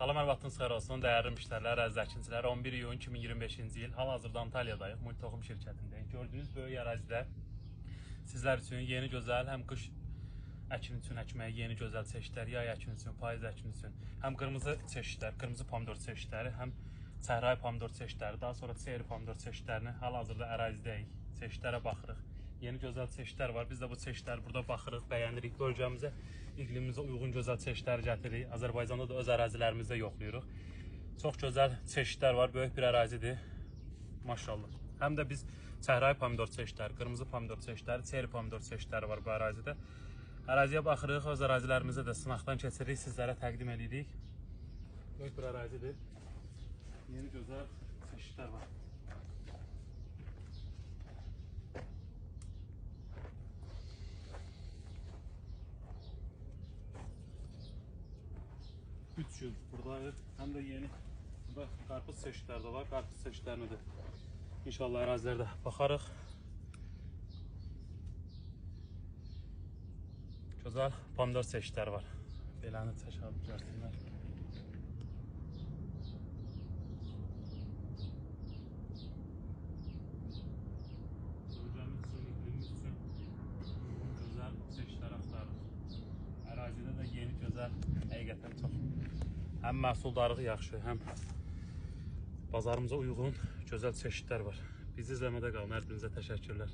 Salam, hər vaxtınız xeyir olsun, dəyərli müştərilər, əziz əkinçilər. 11 iyun 2025-ci il hal-hazırda Antalyadayıq, Multitoxum şirkətindəyik. Gördüyünüz böyük ərazidə sizlər üçün yeni gözəl, həm qış əkin üçün əkməyə yeni gözəl çeşidlər, yay əkin üçün, payız əkin üçün, həm qırmızı çeşidlər, qırmızı pomidor çeşidləri, həm səhrai pomidor çeşidləri, daha sonra çeri pomidor çeşidlərini hal-hazırda ərazidəyik, çeşidlərə baxırıq. Yeni gözəl çeşidlər var. Biz də bu çeşidləri burada baxırıq, bəyənirik. Bölgəmizə, iqlimimizə uyğun gözəl çeşidləri gətiririk. Azərbaycanda da öz ərazilərimizdə yoxlayırıq. Çox gözəl çeşidlər var. Böyük bir ərazidir. Maşallah. Həm də biz səhrai pomidor çeşidləri, qırmızı pomidor çeşidləri, çeri pomidor çeşidləri var bu ərazidə. Əraziyə baxırıq, öz ərazilərimizə də sınaqdan keçiririk, sizlərə təqdim edirik. Böyük bir ərazidir. Yeni gözəl çeşidlər var. Üç yıl buradayıq. Həm də yeni burada qarpız çeşidləri də var. Qarpız çeşidlərini də inşallah ərazilərdə baxarıq. Gözəl pomidor çeşidləri var. Beləni çəkib görsünlər. Bölgəmiz üçün, iqlimimiz üçün gözəl çeşidlər axtarırıq. Ərazidə də yeni gözəl, həqiqətən çox. Həm məhsuldarlığı yaxşı, həm bazarımıza uyğun gözəl çeşidlər var. Bizi izləmədə qalın. Hər birinizə təşəkkürlər.